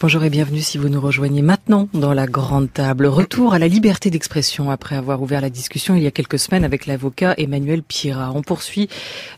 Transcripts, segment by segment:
Bonjour et bienvenue si vous nous rejoignez maintenant dans la grande table. Retour à la liberté d'expression après avoir ouvert la discussion il y a quelques semaines avec l'avocat Emmanuel Pierrat. On poursuit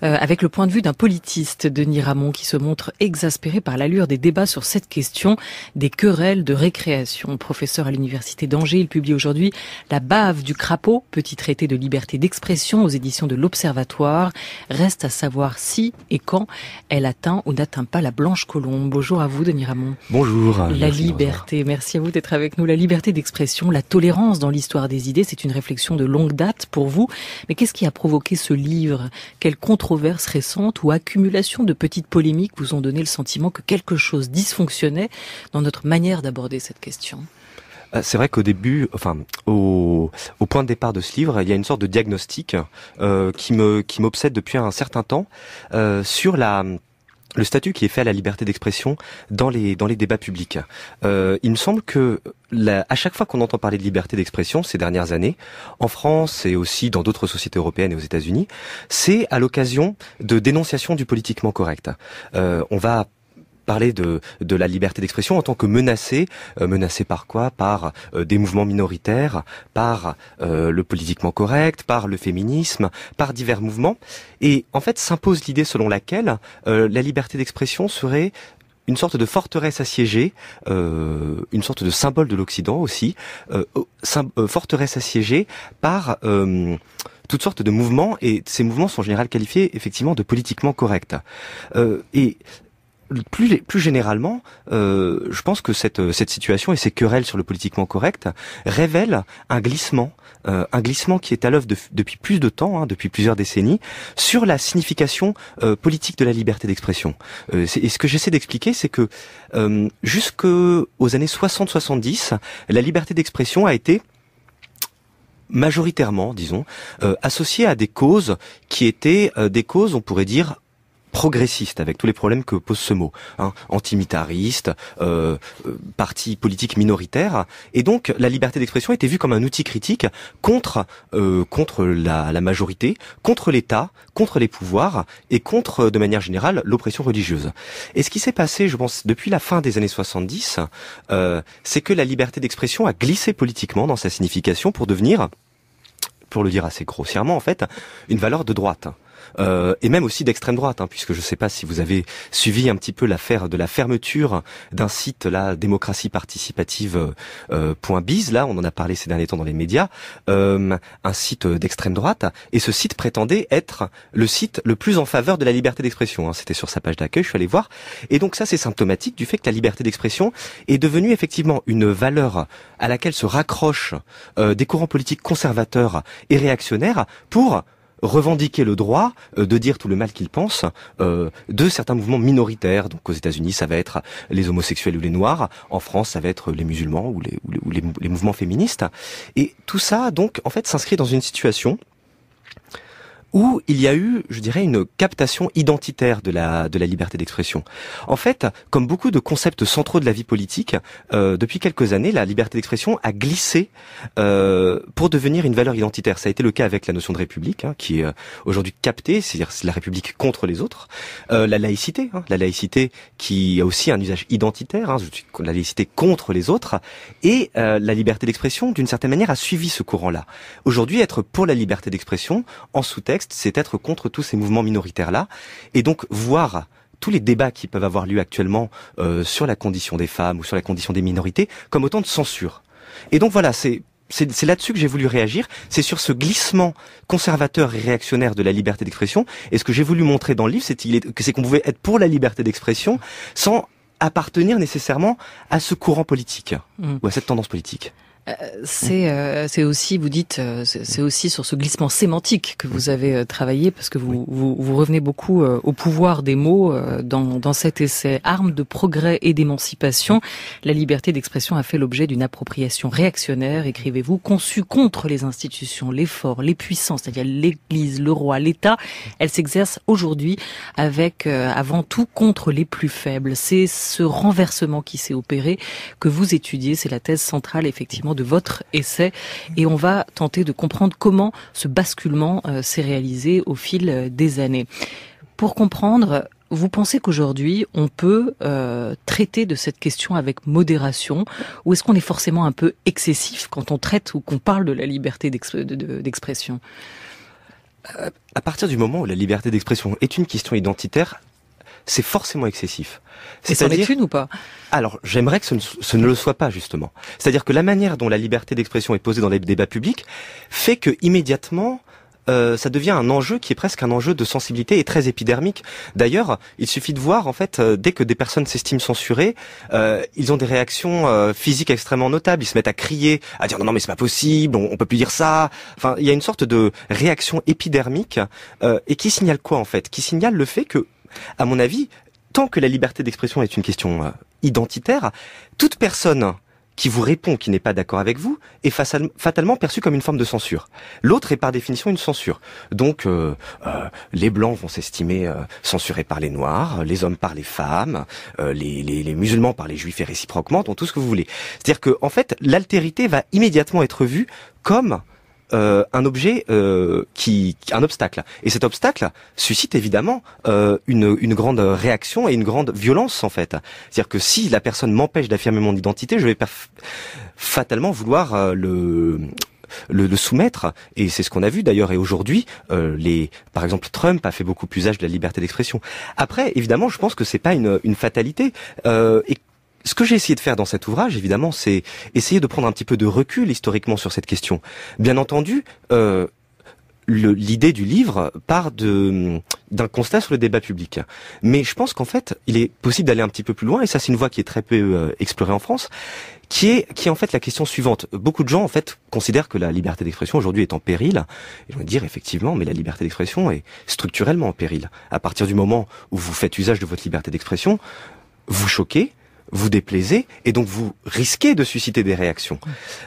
avec le point de vue d'un politiste, Denis Ramon, qui se montre exaspéré par l'allure des débats sur cette question des querelles de récréation. Professeur à l'université d'Angers, il publie aujourd'hui La bave du crapaud, petit traité de liberté d'expression aux éditions de l'Observatoire. Reste à savoir si et quand elle atteint ou n'atteint pas la blanche colombe. Bonjour à vous, Denis Ramon. Bonjour. La liberté, merci à vous d'être avec nous. La liberté d'expression, la tolérance dans l'histoire des idées, c'est une réflexion de longue date pour vous. Mais qu'est-ce qui a provoqué ce livre? Quelles controverses récentes ou accumulation de petites polémiques vous ont donné le sentiment que quelque chose dysfonctionnait dans notre manière d'aborder cette question? C'est vrai qu'au début, au point de départ de ce livre, il y a une sorte de diagnostic qui m'obsède depuis un certain temps sur le statut qui est fait à la liberté d'expression dans les débats publics. Il me semble que à chaque fois qu'on entend parler de liberté d'expression ces dernières années, en France et aussi dans d'autres sociétés européennes et aux États-Unis, c'est à l'occasion de dénonciation du politiquement correct. On va parler de la liberté d'expression en tant que menacée par quoi? Par des mouvements minoritaires, par le politiquement correct, par le féminisme, par divers mouvements. Et en fait s'impose l'idée selon laquelle la liberté d'expression serait une sorte de forteresse assiégée, une sorte de symbole de l'Occident aussi, forteresse assiégée par toutes sortes de mouvements, et ces mouvements sont en général qualifiés effectivement de politiquement corrects. Et plus généralement, je pense que cette situation et ces querelles sur le politiquement correct révèlent un glissement qui est à l'œuvre depuis plus de temps, depuis plusieurs décennies, sur la signification politique de la liberté d'expression. Et ce que j'essaie d'expliquer, c'est que jusqu'aux années 60-70, la liberté d'expression a été majoritairement, disons, associée à des causes qui étaient des causes, on pourrait dire, progressiste, avec tous les problèmes que pose ce mot, antimilitariste, parti politique minoritaire, et donc la liberté d'expression était vue comme un outil critique contre la majorité, contre l'État, contre les pouvoirs et contre, de manière générale, l'oppression religieuse. Et ce qui s'est passé, je pense, depuis la fin des années 70, c'est que la liberté d'expression a glissé politiquement dans sa signification pour devenir, pour le dire assez grossièrement en fait, une valeur de droite. Et même aussi d'extrême droite, puisque je ne sais pas si vous avez suivi un petit peu l'affaire de la fermeture d'un site, là, démocratieparticipative.biz, là, on en a parlé ces derniers temps dans les médias, un site d'extrême droite, et ce site prétendait être le site le plus en faveur de la liberté d'expression. C'était sur sa page d'accueil, je suis allé voir, et donc ça c'est symptomatique du fait que la liberté d'expression est devenue effectivement une valeur à laquelle se raccrochent des courants politiques conservateurs et réactionnaires pour revendiquer le droit de dire tout le mal qu'ils pensent de certains mouvements minoritaires. Donc aux États-Unis, ça va être les homosexuels ou les noirs. En France, ça va être les musulmans ou les mouvements féministes. Et tout ça, donc, en fait, s'inscrit dans une situation où il y a eu, je dirais, une captation identitaire de la liberté d'expression. En fait, comme beaucoup de concepts centraux de la vie politique, depuis quelques années, la liberté d'expression a glissé pour devenir une valeur identitaire. Ça a été le cas avec la notion de république, qui est aujourd'hui captée, c'est-à-dire la république contre les autres. La laïcité qui a aussi un usage identitaire, la laïcité contre les autres, et la liberté d'expression, d'une certaine manière, a suivi ce courant-là. Aujourd'hui, être pour la liberté d'expression, en sous-texte, c'est être contre tous ces mouvements minoritaires-là, et donc voir tous les débats qui peuvent avoir lieu actuellement sur la condition des femmes ou sur la condition des minorités comme autant de censure. Et donc voilà, c'est là-dessus que j'ai voulu réagir, c'est sur ce glissement conservateur et réactionnaire de la liberté d'expression, et ce que j'ai voulu montrer dans le livre, c'est qu'on pouvait être pour la liberté d'expression sans appartenir nécessairement à ce courant politique, ou à cette tendance politique. C'est aussi, vous dites, c'est aussi sur ce glissement sémantique que vous avez travaillé, parce que vous revenez beaucoup au pouvoir des mots dans cet essai. Arme de progrès et d'émancipation, la liberté d'expression a fait l'objet d'une appropriation réactionnaire, écrivez-vous, conçue contre les institutions, les forts, les puissants, c'est-à-dire l'Église, le roi, l'État. Elle s'exerce aujourd'hui avec, avant tout, contre les plus faibles. C'est ce renversement qui s'est opéré que vous étudiez, c'est la thèse centrale, effectivement, de votre essai, et on va tenter de comprendre comment ce basculement s'est réalisé au fil des années. Pour comprendre, vous pensez qu'aujourd'hui, on peut traiter de cette question avec modération, ou est-ce qu'on est forcément un peu excessif quand on traite ou qu'on parle de la liberté d'expression ? À partir du moment où la liberté d'expression est une question identitaire, c'est forcément excessif. Et c'en est une ou pas ? Alors, j'aimerais que ce ne le soit pas, justement. C'est-à-dire que la manière dont la liberté d'expression est posée dans les débats publics fait que, immédiatement, ça devient un enjeu qui est presque un enjeu de sensibilité et très épidermique. D'ailleurs, il suffit de voir, en fait, dès que des personnes s'estiment censurées, ils ont des réactions physiques extrêmement notables. Ils se mettent à crier, à dire non mais c'est pas possible, on peut plus dire ça. Enfin, il y a une sorte de réaction épidermique et qui signale quoi, en fait ? Qui signale le fait que, à mon avis, tant que la liberté d'expression est une question identitaire, toute personne qui vous répond qui n'est pas d'accord avec vous est fatalement perçue comme une forme de censure. L'autre est par définition une censure. Donc les blancs vont s'estimer censurés par les noirs, les hommes par les femmes, les musulmans par les juifs et réciproquement, donc tout ce que vous voulez. C'est-à-dire que en fait, l'altérité va immédiatement être vue comme un objet un obstacle. Et cet obstacle suscite évidemment une grande réaction et une grande violence en fait. C'est-à-dire que si la personne m'empêche d'affirmer mon identité, je vais fatalement vouloir le soumettre, et c'est ce qu'on a vu d'ailleurs. Et aujourd'hui, par exemple, Trump a fait beaucoup plus usage de la liberté d'expression. Après, évidemment, je pense que c'est pas une fatalité. Et ce que j'ai essayé de faire dans cet ouvrage, évidemment, c'est essayer de prendre un petit peu de recul historiquement sur cette question. Bien entendu, l'idée du livre part d'un constat sur le débat public. Mais je pense qu'en fait, il est possible d'aller un petit peu plus loin, et ça c'est une voie qui est très peu explorée en France, qui est en fait la question suivante. Beaucoup de gens en fait considèrent que la liberté d'expression aujourd'hui est en péril. Et je vais dire effectivement, mais la liberté d'expression est structurellement en péril. À partir du moment où vous faites usage de votre liberté d'expression, vous choquez, vous déplaisez, et donc vous risquez de susciter des réactions.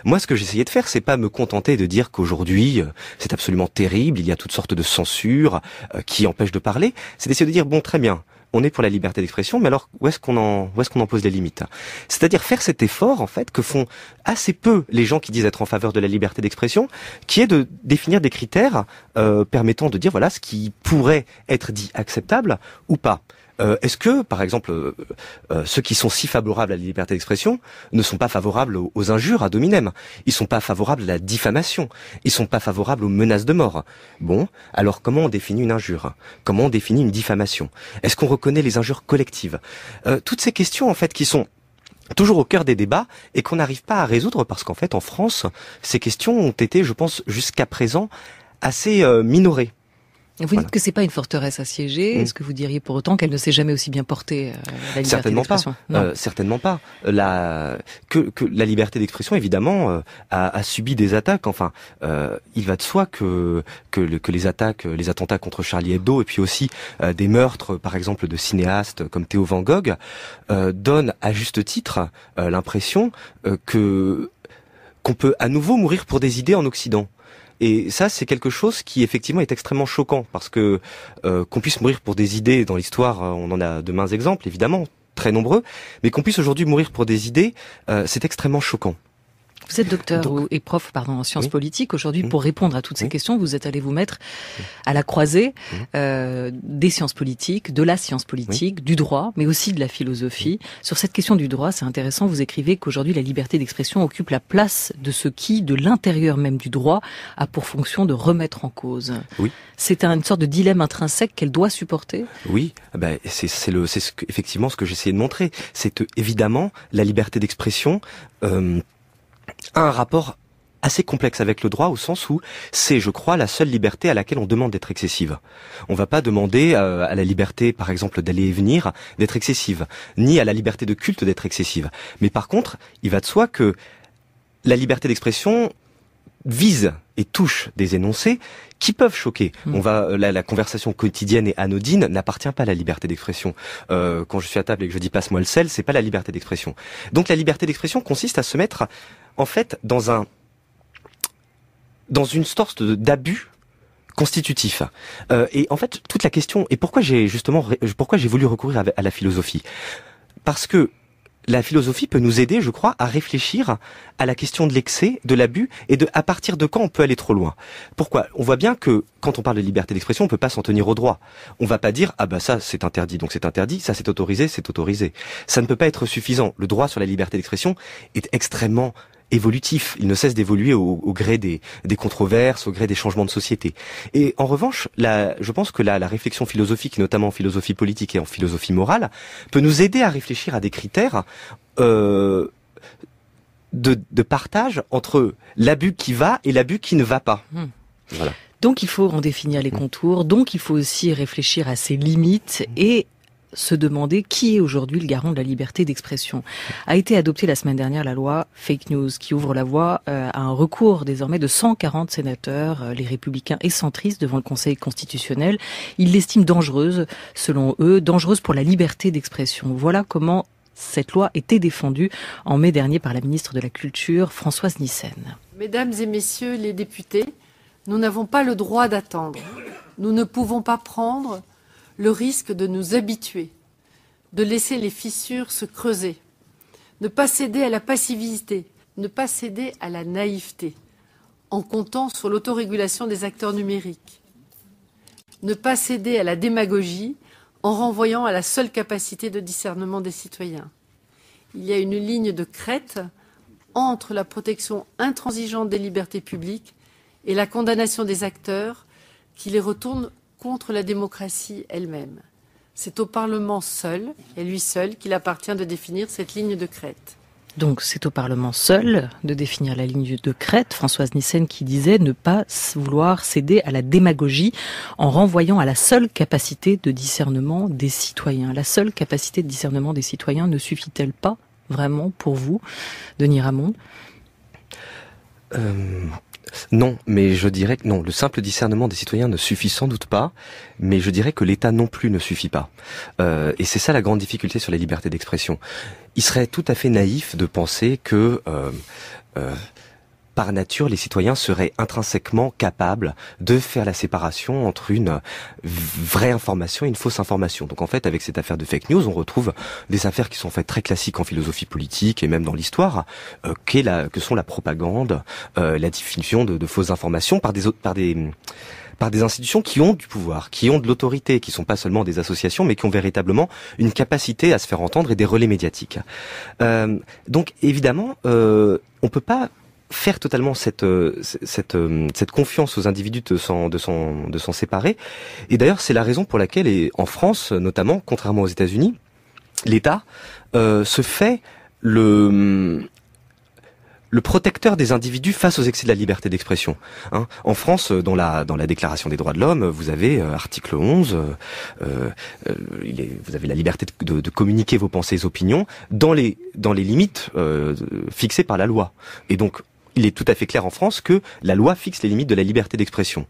Moi, ce que j'essayais de faire, c'est pas me contenter de dire qu'aujourd'hui, c'est absolument terrible, il y a toutes sortes de censures qui empêchent de parler, c'est d'essayer de dire, bon, très bien, on est pour la liberté d'expression, mais alors où est-ce qu'on en pose les limites ? C'est-à-dire faire cet effort, en fait, que font assez peu les gens qui disent être en faveur de la liberté d'expression, qui est de définir des critères permettant de dire, voilà, ce qui pourrait être dit acceptable ou pas. Est-ce que, par exemple, ceux qui sont si favorables à la liberté d'expression ne sont pas favorables aux injures ad hominem ? Ils sont pas favorables à la diffamation. Ils sont pas favorables aux menaces de mort. Bon, alors comment on définit une injure ? Comment on définit une diffamation ? Est-ce qu'on reconnaît les injures collectives ? Toutes ces questions, en fait, qui sont toujours au cœur des débats et qu'on n'arrive pas à résoudre parce qu'en fait, en France, ces questions ont été, je pense, jusqu'à présent, assez minorées. Vous dites que c'est pas une forteresse assiégée. Est-ce que vous diriez pour autant qu'elle ne s'est jamais aussi bien portée, la liberté d'expression ? Certainement pas. Que la liberté d'expression, évidemment, a subi des attaques. Enfin, il va de soi que les attentats contre Charlie Hebdo et puis aussi des meurtres, par exemple, de cinéastes comme Theo Van Gogh, donnent à juste titre l'impression qu'on peut à nouveau mourir pour des idées en Occident. Et ça, c'est quelque chose qui effectivement est extrêmement choquant, parce que qu'on puisse mourir pour des idées dans l'histoire, on en a de maints exemples, évidemment, très nombreux, mais qu'on puisse aujourd'hui mourir pour des idées, c'est extrêmement choquant. Vous êtes docteur et prof en sciences politiques. Aujourd'hui, pour répondre à toutes ces questions, vous êtes allé vous mettre à la croisée des sciences politiques, de la science politique, du droit, mais aussi de la philosophie. Sur cette question du droit, c'est intéressant, vous écrivez qu'aujourd'hui, la liberté d'expression occupe la place de ce qui, de l'intérieur même du droit, a pour fonction de remettre en cause. Oui. C'est une sorte de dilemme intrinsèque qu'elle doit supporter. Oui, c'est effectivement ce que j'essayais de montrer. C'est évidemment la liberté d'expression a un rapport assez complexe avec le droit, au sens où c'est, je crois, la seule liberté à laquelle on demande d'être excessive. On va pas demander à la liberté, par exemple, d'aller et venir, d'être excessive, ni à la liberté de culte d'être excessive. Mais par contre, il va de soi que la liberté d'expression vise et touche des énoncés qui peuvent choquer. La conversation quotidienne et anodine n'appartient pas à la liberté d'expression. Quand je suis à table et que je dis passe-moi le sel, c'est pas la liberté d'expression. Donc la liberté d'expression consiste à se mettre, en fait, dans une sorte d'abus constitutif. Et en fait, toute la question, et pourquoi j'ai voulu recourir à la philosophie ? Parce que la philosophie peut nous aider, je crois, à réfléchir à la question de l'excès, de l'abus, et de à partir de quand on peut aller trop loin. Pourquoi? On voit bien que quand on parle de liberté d'expression, on peut pas s'en tenir au droit. On va pas dire, ah bah ça c'est interdit, donc c'est interdit, ça c'est autorisé, c'est autorisé. Ça ne peut pas être suffisant. Le droit sur la liberté d'expression est extrêmement évolutif. Il ne cesse d'évoluer au gré des controverses, au gré des changements de société. Et en revanche, je pense que la réflexion philosophique, notamment en philosophie politique et en philosophie morale, peut nous aider à réfléchir à des critères de partage entre l'abus qui va et l'abus qui ne va pas. Voilà. Donc il faut en définir les contours, donc il faut aussi réfléchir à ses limites et se demander qui est aujourd'hui le garant de la liberté d'expression. A été adoptée la semaine dernière la loi Fake News qui ouvre la voie à un recours désormais de 140 sénateurs, les républicains et centristes, devant le Conseil constitutionnel. Ils l'estiment dangereuse, selon eux, dangereuse pour la liberté d'expression. Voilà comment cette loi était défendue en mai dernier par la ministre de la Culture, Françoise Nyssen. Mesdames et messieurs les députés, nous n'avons pas le droit d'attendre. Nous ne pouvons pas prendre le risque de nous habituer, de laisser les fissures se creuser, ne pas céder à la passivité, ne pas céder à la naïveté, en comptant sur l'autorégulation des acteurs numériques, ne pas céder à la démagogie en renvoyant à la seule capacité de discernement des citoyens. Il y a une ligne de crête entre la protection intransigeante des libertés publiques et la condamnation des acteurs qui les retournent contre la démocratie elle-même. C'est au Parlement seul, et lui seul, qu'il appartient de définir cette ligne de crête. Donc c'est au Parlement seul de définir la ligne de crête. Françoise Nyssen qui disait ne pas vouloir céder à la démagogie en renvoyant à la seule capacité de discernement des citoyens. La seule capacité de discernement des citoyens ne suffit-elle pas vraiment pour vous, Denis Ramon ? Non, mais je dirais que non, le simple discernement des citoyens ne suffit sans doute pas, mais je dirais que l'État non plus ne suffit pas. Et c'est ça la grande difficulté sur la liberté d'expression. Il serait tout à fait naïf de penser que par nature, les citoyens seraient intrinsèquement capables de faire la séparation entre une vraie information et une fausse information. Donc en fait, avec cette affaire de fake news, on retrouve des affaires qui sont en fait très classiques en philosophie politique et même dans l'histoire, que sont la propagande, la diffusion de fausses informations par des institutions qui ont du pouvoir, qui ont de l'autorité, qui sont pas seulement des associations, mais qui ont véritablement une capacité à se faire entendre et des relais médiatiques. Donc évidemment, on peut pas faire totalement cette confiance aux individus de s'en séparer. Et d'ailleurs, c'est la raison pour laquelle, et en France notamment, contrairement aux États-Unis, l'État se fait le protecteur des individus face aux excès de la liberté d'expression. En France, dans la Déclaration des droits de l'homme, vous avez article 11, vous avez la liberté de communiquer vos pensées et opinions dans les limites fixées par la loi. Et donc, il est tout à fait clair en France que la loi fixe les limites de la liberté d'expression.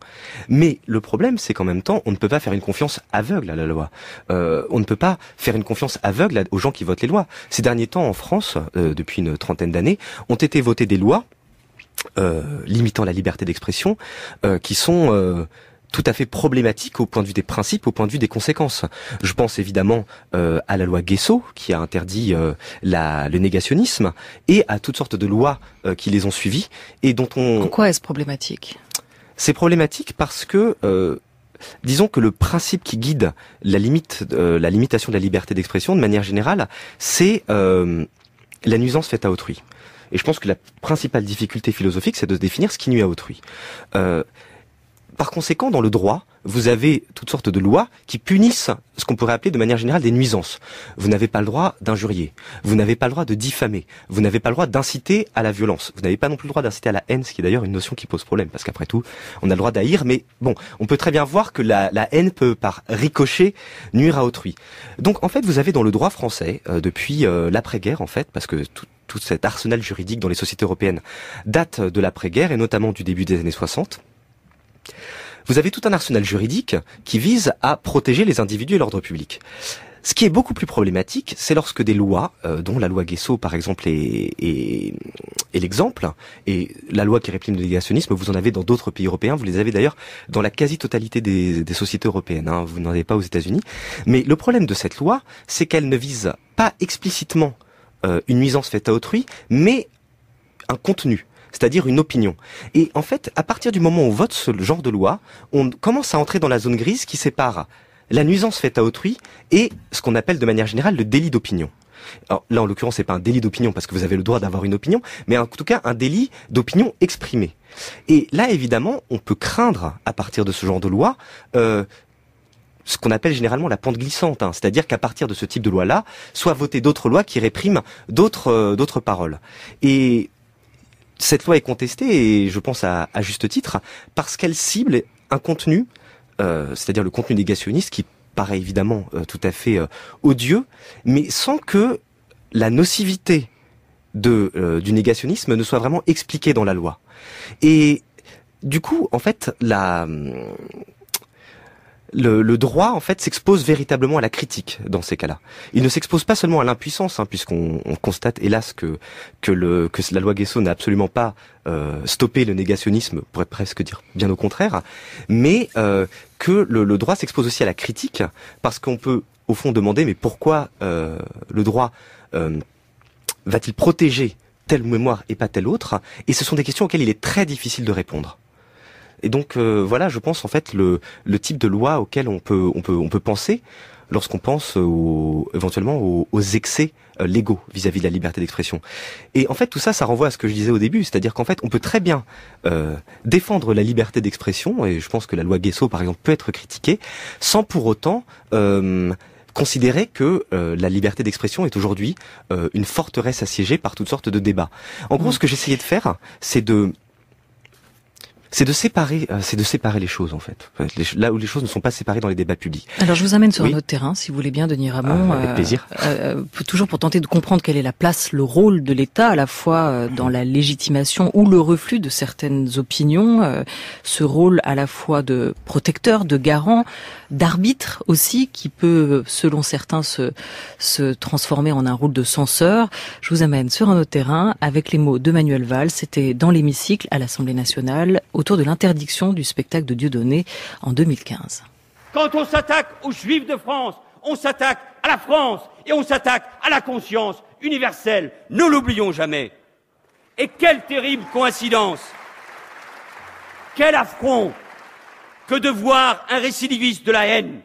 Mais le problème, c'est qu'en même temps, on ne peut pas faire une confiance aveugle à la loi. On ne peut pas faire une confiance aveugle aux gens qui votent les lois. Ces derniers temps, en France, depuis une trentaine d'années, ont été votées des lois limitant la liberté d'expression qui sont tout à fait problématique au point de vue des principes, au point de vue des conséquences. Je pense évidemment à la loi Guesso qui a interdit le négationnisme et à toutes sortes de lois qui les ont suivies et dont on... En quoi est-ce problématique ? C'est problématique parce que disons que le principe qui guide la limitation de la liberté d'expression de manière générale, c'est la nuisance faite à autrui. Et je pense que la principale difficulté philosophique, c'est de définir ce qui nuit à autrui. Par conséquent, dans le droit, vous avez toutes sortes de lois qui punissent ce qu'on pourrait appeler de manière générale des nuisances. Vous n'avez pas le droit d'injurier, vous n'avez pas le droit de diffamer, vous n'avez pas le droit d'inciter à la violence, vous n'avez pas non plus le droit d'inciter à la haine, ce qui est d'ailleurs une notion qui pose problème, parce qu'après tout, on a le droit d'haïr, mais bon, on peut très bien voir que la haine peut, par ricochet, nuire à autrui. Donc en fait, vous avez dans le droit français, depuis l'après-guerre en fait, parce que tout cet arsenal juridique dans les sociétés européennes date de l'après-guerre, et notamment du début des années 60, vous avez tout un arsenal juridique qui vise à protéger les individus et l'ordre public. Ce qui est beaucoup plus problématique, c'est lorsque des lois, dont la loi Guesso par exemple est l'exemple, et la loi qui réprime le négationnisme, vous en avez dans d'autres pays européens, vous les avez d'ailleurs dans la quasi-totalité des sociétés européennes, vous n'en avez pas aux États-Unis. Mais le problème de cette loi, c'est qu'elle ne vise pas explicitement une nuisance faite à autrui, mais un contenu, c'est-à-dire une opinion. Et en fait, à partir du moment où on vote ce genre de loi, on commence à entrer dans la zone grise qui sépare la nuisance faite à autrui et ce qu'on appelle de manière générale le délit d'opinion. Alors là, en l'occurrence, c'est pas un délit d'opinion parce que vous avez le droit d'avoir une opinion, mais en tout cas un délit d'opinion exprimée. Et là, évidemment, on peut craindre, à partir de ce genre de loi, ce qu'on appelle généralement la pente glissante, hein, c'est-à-dire qu'à partir de ce type de loi-là, soient votées d'autres lois qui répriment d'autres paroles. Et cette loi est contestée, et je pense à juste titre, parce qu'elle cible un contenu, c'est-à-dire le contenu négationniste, qui paraît évidemment tout à fait odieux, mais sans que la nocivité du négationnisme ne soit vraiment expliquée dans la loi. Et du coup, en fait, le droit, en fait, s'expose véritablement à la critique dans ces cas-là. Il ne s'expose pas seulement à l'impuissance, hein, puisqu'on constate, hélas, que la loi Guesso n'a absolument pas stoppé le négationnisme, on pourrait presque dire bien au contraire, mais que le droit s'expose aussi à la critique, parce qu'on peut, au fond, demander, mais pourquoi le droit va-t-il protéger telle mémoire et pas telle autre? Et ce sont des questions auxquelles il est très difficile de répondre. Et donc voilà, je pense en fait le type de loi auquel on peut penser lorsqu'on pense éventuellement aux excès légaux vis-à-vis de la liberté d'expression. Et en fait tout ça renvoie à ce que je disais au début, c'est-à-dire qu'en fait on peut très bien défendre la liberté d'expression, et je pense que la loi Guesso par exemple peut être critiquée, sans pour autant considérer que la liberté d'expression est aujourd'hui une forteresse assiégée par toutes sortes de débats. En gros, ce que j'essayais de faire, c'est de séparer les choses en fait. Là où les choses ne sont pas séparées dans les débats publics. Alors je vous amène sur un autre terrain, si vous voulez bien, Denis Ramon. Avec plaisir. Toujours pour tenter de comprendre quelle est la place, le rôle de l'État, à la fois dans la légitimation ou le reflux de certaines opinions, ce rôle à la fois de protecteur, de garant, d'arbitre aussi, qui peut, selon certains, se transformer en un rôle de censeur. Je vous amène sur un autre terrain avec les mots de Manuel Valls. C'était dans l'hémicycle à l'Assemblée nationale, autour de l'interdiction du spectacle de Dieudonné en 2015. Quand on s'attaque aux Juifs de France, on s'attaque à la France et on s'attaque à la conscience universelle. Ne l'oublions jamais. Et quelle terrible coïncidence, quel affront que de voir un récidiviste de la haine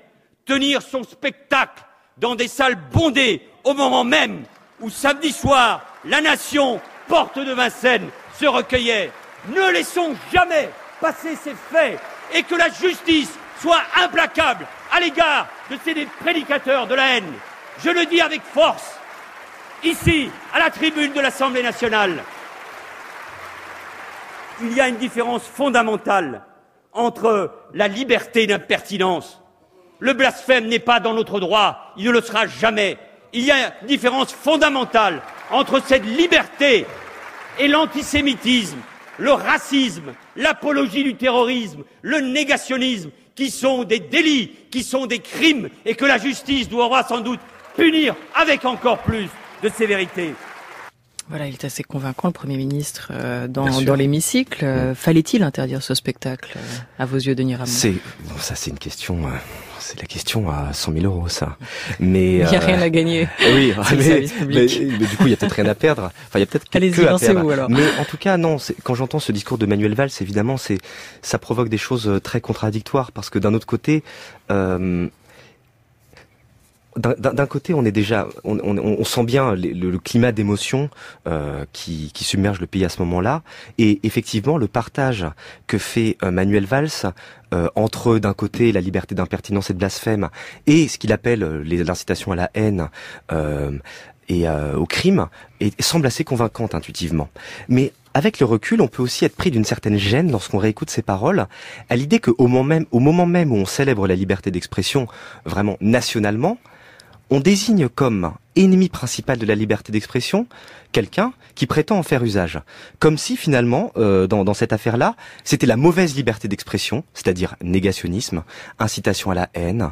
tenir son spectacle dans des salles bondées au moment même où samedi soir, la nation, porte de Vincennes, se recueillait. Ne laissons jamais passer ces faits et que la justice soit implacable à l'égard de ces prédicateurs de la haine. Je le dis avec force, ici, à la tribune de l'Assemblée nationale. Il y a une différence fondamentale entre la liberté d'impertinence. Le blasphème n'est pas dans notre droit, il ne le sera jamais. Il y a une différence fondamentale entre cette liberté et l'antisémitisme, le racisme, l'apologie du terrorisme, le négationnisme, qui sont des délits, qui sont des crimes, et que la justice devra sans doute punir avec encore plus de sévérité. Voilà, il est assez convaincant, le Premier ministre, dans l'hémicycle. Fallait-il interdire ce spectacle, à vos yeux, Denis Ramon? Ça, c'est une question... C'est la question à 100 000 euros, ça. Mais il n'y a rien à gagner. Oui, mais du coup, il y a peut-être rien à perdre. Enfin, il y a peut-être allez-y, que à perdre. Vous, alors. Mais en tout cas, non. Quand j'entends ce discours de Manuel Valls, évidemment, ça provoque des choses très contradictoires, parce que d'un autre côté, d'un côté, on est déjà, on sent bien le climat d'émotion qui submerge le pays à ce moment-là, et effectivement, le partage que fait Manuel Valls entre d'un côté la liberté d'impertinence et de blasphème et ce qu'il appelle l'incitation à la haine et au crime semble assez convaincante intuitivement. Mais avec le recul, on peut aussi être pris d'une certaine gêne lorsqu'on réécoute ces paroles, à l'idée qu'au moment même où on célèbre la liberté d'expression vraiment nationalement, on désigne comme ennemi principal de la liberté d'expression quelqu'un qui prétend en faire usage. Comme si finalement, dans cette affaire-là, c'était la mauvaise liberté d'expression, c'est-à-dire négationnisme, incitation à la haine,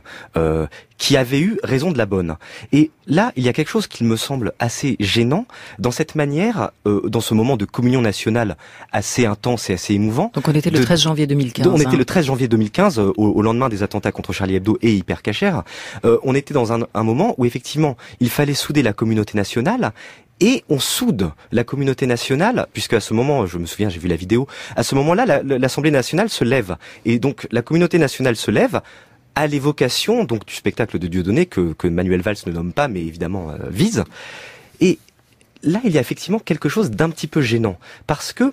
qui avait eu raison de la bonne. Et là, il y a quelque chose qui me semble assez gênant dans cette manière, dans ce moment de communion nationale assez intense et assez émouvant. Donc on était le 13 janvier 2015. On était le 13 janvier 2015, au lendemain des attentats contre Charlie Hebdo et Hypercacher. On était dans un moment où effectivement, il fallait souder la communauté nationale Et on soude la communauté nationale, puisque à ce moment, je me souviens, j'ai vu la vidéo, à ce moment-là, l'Assemblée nationale se lève. Et donc, la communauté nationale se lève à l'évocation donc du spectacle de Dieudonné, que Manuel Valls ne nomme pas, mais évidemment vise. Et là, il y a effectivement quelque chose d'un petit peu gênant, parce que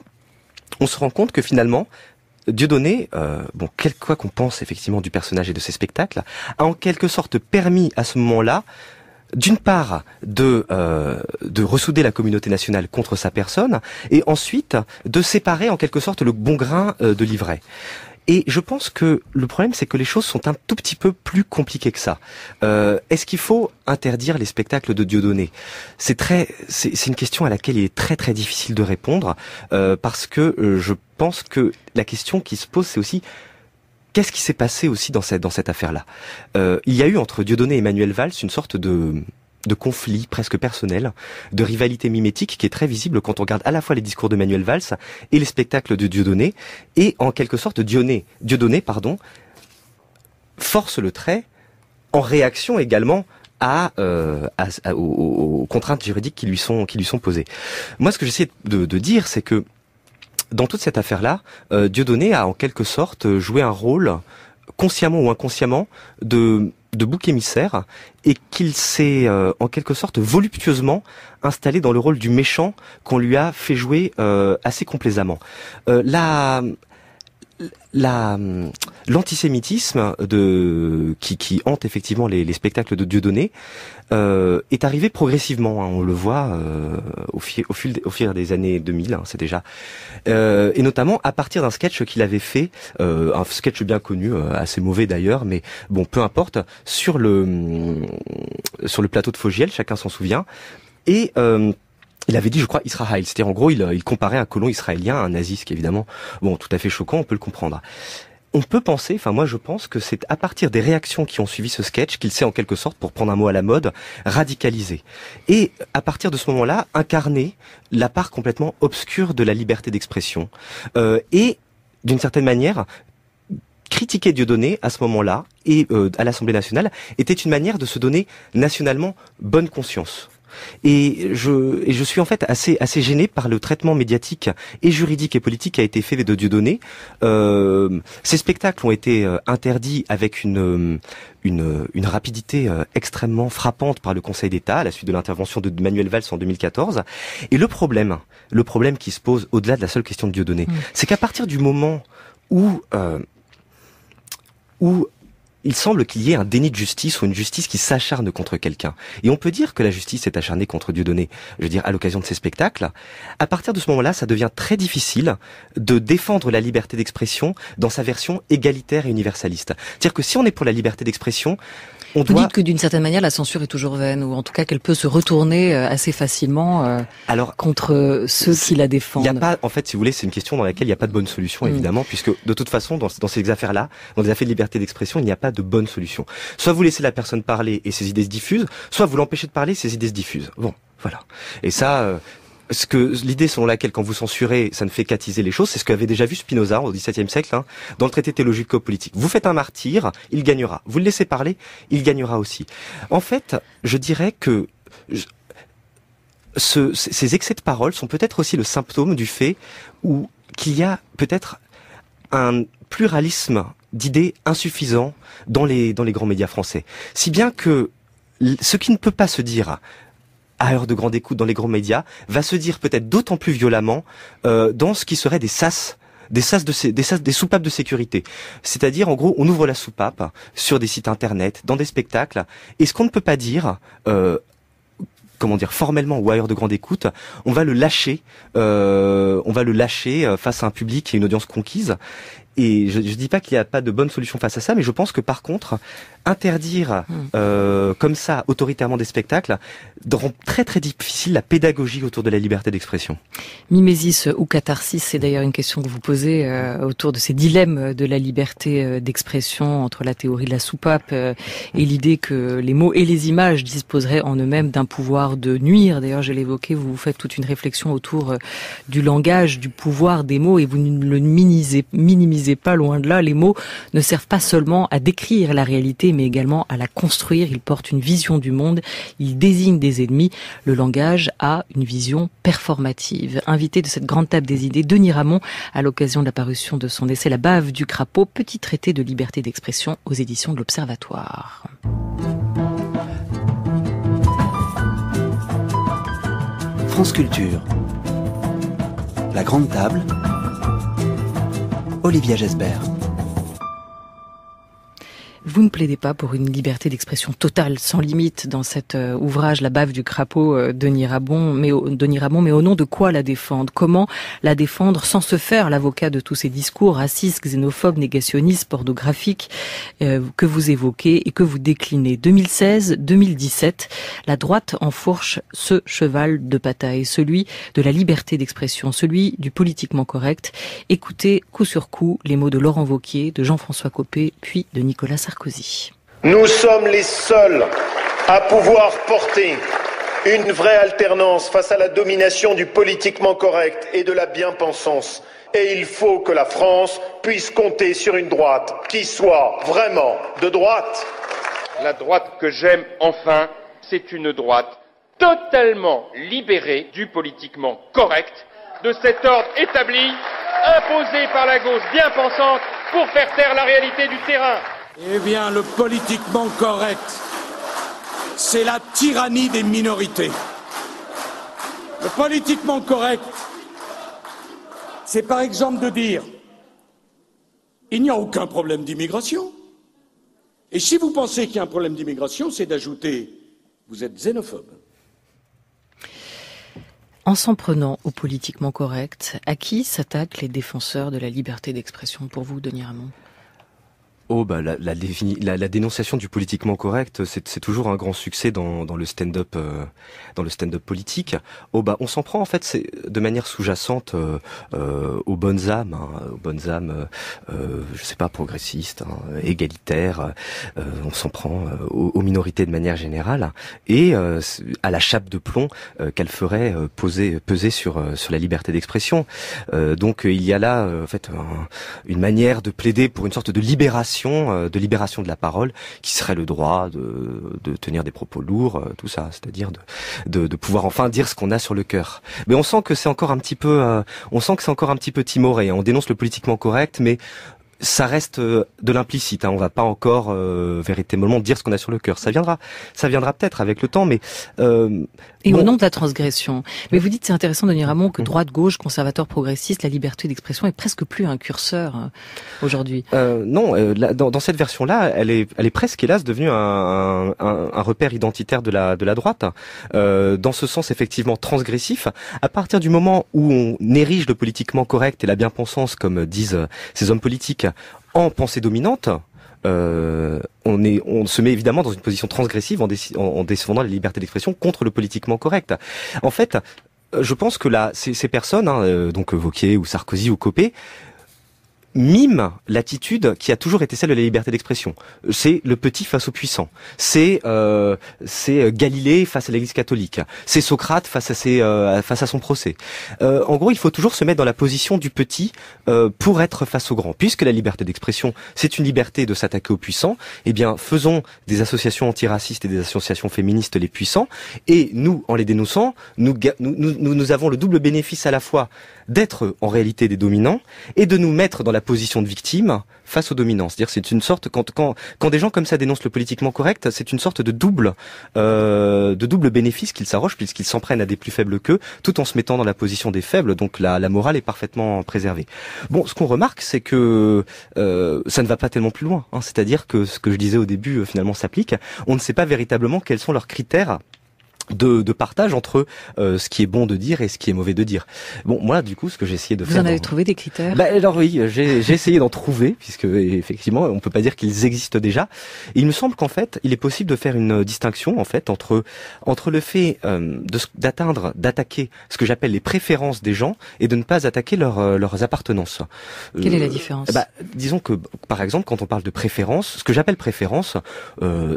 on se rend compte que finalement, Dieudonné, quoi qu'on pense effectivement du personnage et de ses spectacles, a en quelque sorte permis à ce moment-là, d'une part, de ressouder la communauté nationale contre sa personne, et ensuite de séparer en quelque sorte le bon grain de l'ivraie. Et je pense que le problème, c'est que les choses sont un tout petit peu plus compliquées que ça. Est-ce qu'il faut interdire les spectacles de Dieudonné ? C'est une question à laquelle il est très très difficile de répondre, parce que je pense que la question qui se pose, c'est aussi qu'est-ce qui s'est passé aussi dans cette affaire-là ? Il y a eu entre Dieudonné et Manuel Valls une sorte de conflit presque personnel, de rivalité mimétique qui est très visible quand on regarde à la fois les discours de Manuel Valls et les spectacles de Dieudonné, et en quelque sorte Dieudonné, force le trait en réaction également aux contraintes juridiques qui lui sont posées. Moi, ce que j'essaie de dire, c'est que dans toute cette affaire-là, Dieudonné a en quelque sorte joué un rôle, consciemment ou inconsciemment, de bouc émissaire, et qu'il s'est en quelque sorte voluptueusement installé dans le rôle du méchant qu'on lui a fait jouer assez complaisamment. L'antisémitisme qui hante effectivement les spectacles de Dieudonné est arrivé progressivement, hein, on le voit au fil des années 2000, hein, c'est déjà, et notamment à partir d'un sketch qu'il avait fait, un sketch bien connu, assez mauvais d'ailleurs, mais bon, peu importe, sur le plateau de Fogiel, chacun s'en souvient, et il avait dit, je crois, Israël. C'est-à-dire, en gros, il comparait un colon israélien à un nazi, ce qui est évidemment, tout à fait choquant, on peut le comprendre. On peut penser, moi je pense que c'est à partir des réactions qui ont suivi ce sketch qu'il s'est en quelque sorte, pour prendre un mot à la mode, radicalisé. Et à partir de ce moment-là, incarner la part complètement obscure de la liberté d'expression. Et, d'une certaine manière, critiquer Dieudonné à ce moment-là, et à l'Assemblée nationale, était une manière de se donner nationalement bonne conscience. Et je suis en fait assez gêné par le traitement médiatique et juridique et politique qui a été fait de Dieudonné. Ces spectacles ont été interdits avec une rapidité extrêmement frappante par le Conseil d'État à la suite de l'intervention de Manuel Valls en 2014. Et le problème qui se pose au-delà de la seule question de Dieudonné, c'est qu'à partir du moment où il semble qu'il y ait un déni de justice ou une justice qui s'acharne contre quelqu'un. Et on peut dire que la justice est acharnée contre Dieudonné, je veux dire, à l'occasion de ces spectacles. À partir de ce moment-là, ça devient très difficile de défendre la liberté d'expression dans sa version égalitaire et universaliste. C'est-à-dire que si on est pour la liberté d'expression, Vous dites que d'une certaine manière, la censure est toujours vaine, ou en tout cas qu'elle peut se retourner assez facilement contre ceux qui la défendent. Il n'y a pas, en fait, si vous voulez, c'est une question dans laquelle il n'y a pas de bonne solution, évidemment, puisque de toute façon, dans ces affaires-là, dans des affaires de liberté d'expression, il n'y a pas de bonne solution. Soit vous laissez la personne parler et ses idées se diffusent, soit vous l'empêchez de parler et ses idées se diffusent. Bon, voilà. Et ça... l'idée selon laquelle quand vous censurez, ça ne fait qu'attiser les choses, c'est ce qu'avait déjà vu Spinoza au XVIIe siècle, dans le traité théologico-politique. Vous faites un martyr, il gagnera. Vous le laissez parler, il gagnera aussi. En fait, je dirais que ces excès de parole sont peut-être aussi le symptôme du fait qu'il y a peut-être un pluralisme d'idées insuffisant dans les grands médias français. Si bien que ce qui ne peut pas se dire à heure de grande écoute dans les grands médias, va se dire peut-être d'autant plus violemment dans ce qui serait des soupapes de sécurité. C'est-à-dire, en gros, on ouvre la soupape sur des sites internet, dans des spectacles, et ce qu'on ne peut pas dire, formellement ou à heure de grande écoute, on va le lâcher face à un public et une audience conquise. Et je dis pas qu'il n'y a pas de bonne solution face à ça, mais je pense que par contre, interdire comme ça autoritairement des spectacles rend très très difficile la pédagogie autour de la liberté d'expression. Mimésis ou catharsis, c'est d'ailleurs une question que vous posez autour de ces dilemmes de la liberté d'expression entre la théorie de la soupape et l'idée que les mots et les images disposeraient en eux-mêmes d'un pouvoir voire de nuire. D'ailleurs, je l'évoquais, vous faites toute une réflexion autour du langage, du pouvoir des mots, et vous ne le minimisez pas, loin de là. Les mots ne servent pas seulement à décrire la réalité, mais également à la construire. Ils portent une vision du monde, ils désignent des ennemis. Le langage a une vision performative. Invité de cette grande table des idées, Denis Ramon, à l'occasion de la parution de son essai La bave du crapaud, petit traité de liberté d'expression aux éditions de l'Observatoire. France Culture. La grande table. Olivia Gesbert. Vous ne plaidez pas pour une liberté d'expression totale, sans limite, dans cet ouvrage La bave du crapaud, Denis Ramon, mais au nom de quoi la défendre? Comment la défendre sans se faire l'avocat de tous ces discours racistes, xénophobes, négationnistes, pornographiques que vous évoquez et que vous déclinez? 2016-2017, la droite enfourche ce cheval de bataille, celui de la liberté d'expression, celui du politiquement correct. Écoutez coup sur coup les mots de Laurent Wauquiez, de Jean-François Copé, puis de Nicolas Sarkozy. Nous sommes les seuls à pouvoir porter une vraie alternance face à la domination du politiquement correct et de la bien-pensance. Et il faut que la France puisse compter sur une droite qui soit vraiment de droite. La droite que j'aime enfin, c'est une droite totalement libérée du politiquement correct, de cet ordre établi, imposé par la gauche bien pensante pour faire taire la réalité du terrain. Eh bien, le politiquement correct, c'est la tyrannie des minorités. Le politiquement correct, c'est par exemple de dire il n'y a aucun problème d'immigration. Et si vous pensez qu'il y a un problème d'immigration, c'est d'ajouter vous êtes xénophobe. En s'en prenant au politiquement correct, à qui s'attaquent les défenseurs de la liberté d'expression pour vous, Denis Ramon? Oh bah la dénonciation du politiquement correct, c'est toujours un grand succès dans le stand-up politique. Oh bah on s'en prend en fait, c'est de manière sous-jacente aux bonnes âmes, je sais pas, progressistes, égalitaires. On s'en prend aux minorités de manière générale et à la chape de plomb qu'elle ferait peser sur la liberté d'expression. Donc il y a là en fait une manière de plaider pour une sorte de libération de la parole, qui serait le droit de tenir des propos lourds, tout ça, c'est-à-dire de pouvoir enfin dire ce qu'on a sur le cœur. Mais on sent que c'est encore un petit peu, timoré. On dénonce le politiquement correct, mais ça reste de l'implicite. On va pas encore véritablement dire ce qu'on a sur le cœur. Ça viendra peut-être avec le temps, mais et au nom de la transgression. Mais vous dites, c'est intéressant, Denis Ramon, que droite, gauche, conservateur, progressiste, la liberté d'expression est presque plus un curseur aujourd'hui. Non, dans cette version-là, elle est presque, hélas, devenue un repère identitaire de la droite. Dans ce sens, effectivement, transgressif. À partir du moment où on érige le politiquement correct et la bien-pensance, comme disent ces hommes politiques, en pensée dominante, on se met évidemment dans une position transgressive en défendant la liberté d'expression contre le politiquement correct. En fait, je pense que là, ces personnes, donc Wauquiez ou Sarkozy ou Copé, mime l'attitude qui a toujours été celle de la liberté d'expression. C'est le petit face au puissant. C'est Galilée face à l'Église catholique. C'est Socrate face à son procès. En gros, il faut toujours se mettre dans la position du petit pour être face au grand. Puisque la liberté d'expression, c'est une liberté de s'attaquer aux puissants, eh bien, faisons des associations antiracistes et des associations féministes les puissants. Et nous, en les dénonçant, nous avons le double bénéfice à la fois d'être en réalité des dominants et de nous mettre dans la position de victime face aux dominants. C'est-à-dire, c'est une sorte, quand des gens comme ça dénoncent le politiquement correct, c'est une sorte de double bénéfice qu'ils s'arrogent puisqu'ils s'en prennent à des plus faibles qu'eux, tout en se mettant dans la position des faibles. Donc la morale est parfaitement préservée. Bon, ce qu'on remarque, c'est que ça ne va pas tellement plus loin. C'est-à-dire que ce que je disais au début finalement s'applique. On ne sait pas véritablement quels sont leurs critères de partage entre ce qui est bon de dire et ce qui est mauvais de dire. Bon, moi, du coup, ce que j'ai essayé de faire... Vous en avez trouvé des critères? Alors oui, j'ai essayé d'en trouver, puisque effectivement, on peut pas dire qu'ils existent déjà. Et il me semble qu'en fait, il est possible de faire une distinction, en fait, entre le fait d'attaquer ce que j'appelle les préférences des gens et de ne pas attaquer leurs appartenances. Quelle est la différence? disons que, par exemple, quand on parle de préférence, ce que j'appelle préférence,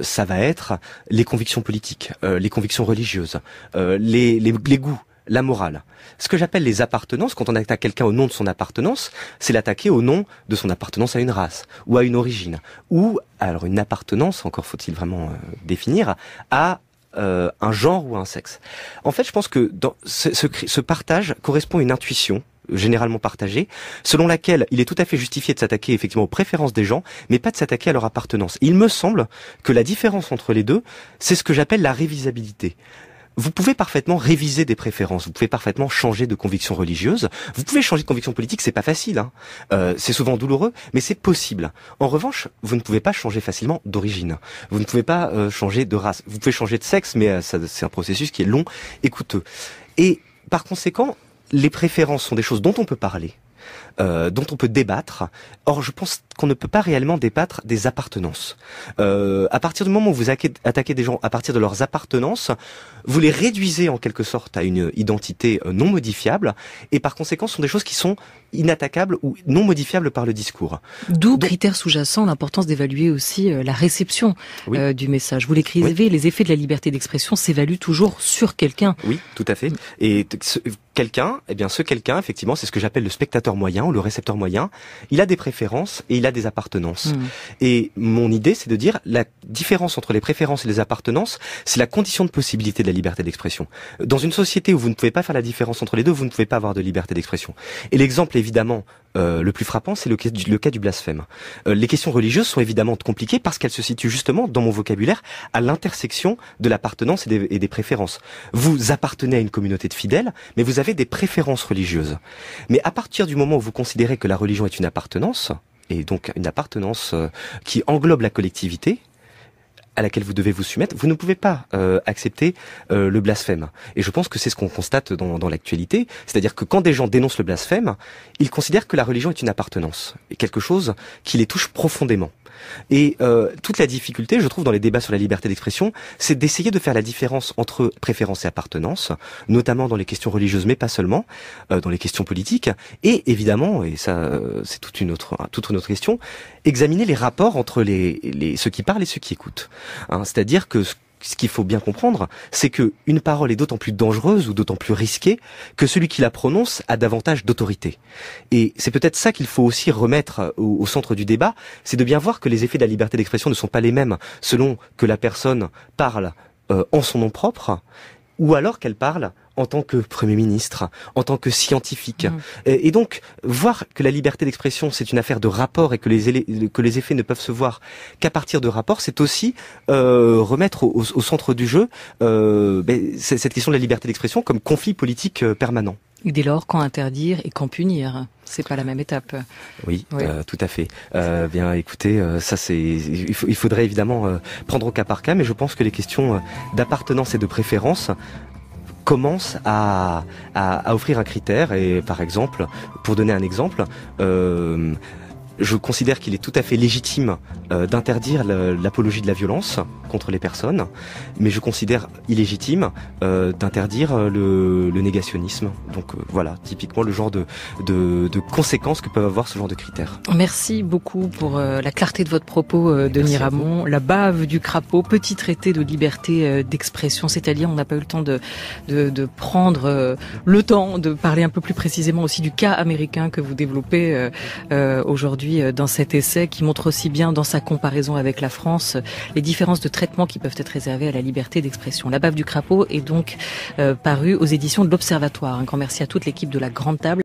ça va être les convictions politiques, les convictions religieuses, les goûts, la morale. Ce que j'appelle les appartenances, quand on attaque quelqu'un au nom de son appartenance, c'est l'attaquer au nom de son appartenance à une race, ou à une origine, ou, alors une appartenance, encore faut-il vraiment définir, à un genre ou un sexe. En fait, je pense que dans ce partage correspond à une intuition généralement partagée, selon laquelle il est tout à fait justifié de s'attaquer effectivement aux préférences des gens, mais pas de s'attaquer à leur appartenance. Et il me semble que la différence entre les deux, c'est ce que j'appelle la révisabilité. Vous pouvez parfaitement réviser des préférences, vous pouvez parfaitement changer de conviction religieuse, vous pouvez changer de conviction politique, c'est pas facile, hein. C'est souvent douloureux, mais c'est possible. En revanche, vous ne pouvez pas changer facilement d'origine, vous ne pouvez pas changer de race, vous pouvez changer de sexe, mais c'est un processus qui est long et coûteux. Et par conséquent, les préférences sont des choses dont on peut parler, dont on peut débattre. Or, je pense qu'on ne peut pas réellement débattre des appartenances. À partir du moment où vous attaquez des gens à partir de leurs appartenances, vous les réduisez en quelque sorte à une identité non modifiable, et par conséquent, ce sont des choses qui sont inattaquables ou non modifiables par le discours. D'où, critère sous-jacent, l'importance d'évaluer aussi la réception du message. Vous l'écrivez, les effets de la liberté d'expression s'évaluent toujours sur quelqu'un. Oui, tout à fait. Et quelqu'un, eh bien ce quelqu'un, effectivement, c'est ce que j'appelle le spectateur moyen ou le récepteur moyen. Il a des préférences et il a des appartenances. Et mon idée, c'est de dire la différence entre les préférences et les appartenances, c'est la condition de possibilité de la liberté d'expression. Dans une société où vous ne pouvez pas faire la différence entre les deux, vous ne pouvez pas avoir de liberté d'expression. Et l'exemple évidemment le plus frappant, c'est le cas du blasphème. Les questions religieuses sont évidemment compliquées parce qu'elles se situent justement, dans mon vocabulaire, à l'intersection de l'appartenance et des préférences. Vous appartenez à une communauté de fidèles, mais vous avez des préférences religieuses. Mais à partir du moment où vous considérez que la religion est une appartenance, et donc une appartenance qui englobe la collectivité, à laquelle vous devez vous soumettre, vous ne pouvez pas accepter le blasphème. Et je pense que c'est ce qu'on constate dans l'actualité, c'est-à-dire que quand des gens dénoncent le blasphème, ils considèrent que la religion est une appartenance, et quelque chose qui les touche profondément. Et toute la difficulté, je trouve, dans les débats sur la liberté d'expression, c'est d'essayer de faire la différence entre préférence et appartenance, notamment dans les questions religieuses, mais pas seulement, dans les questions politiques, et évidemment, et ça c'est toute une autre question, examiner les rapports entre ceux qui parlent et ceux qui écoutent. Hein, c'est-à-dire que ce qu'il faut bien comprendre, c'est que une parole est d'autant plus dangereuse ou d'autant plus risquée que celui qui la prononce a davantage d'autorité. Et c'est peut-être ça qu'il faut aussi remettre au centre du débat, c'est de bien voir que les effets de la liberté d'expression ne sont pas les mêmes selon que la personne parle en son nom propre, ou alors qu'elle parle en tant que Premier ministre, en tant que scientifique. Et donc, voir que la liberté d'expression, c'est une affaire de rapport et que les effets ne peuvent se voir qu'à partir de rapports, c'est aussi remettre au centre du jeu cette question de la liberté d'expression comme conflit politique permanent. Et dès lors, quand interdire et quand punir, c'est pas la même étape. Oui, tout à fait. Bien, écoutez, ça c'est, il faudrait évidemment prendre au cas par cas, mais je pense que les questions d'appartenance et de préférence commencent à offrir un critère. Et par exemple, pour donner un exemple, je considère qu'il est tout à fait légitime d'interdire l'apologie de la violence contre les personnes, mais je considère illégitime d'interdire le négationnisme. Donc voilà, typiquement le genre de conséquences que peuvent avoir ce genre de critères. Merci beaucoup pour la clarté de votre propos, Denis Ramon. La bave du crapaud, petit traité de liberté d'expression, c'est-à-dire on n'a pas eu le temps de prendre le temps de parler un peu plus précisément aussi du cas américain que vous développez aujourd'hui dans cet essai, qui montre aussi bien dans sa comparaison avec la France les différences de traitement qui peuvent être réservées à la liberté d'expression. La bave du crapaud est donc parue aux éditions de l'Observatoire. Un grand merci à toute l'équipe de la Grande Table.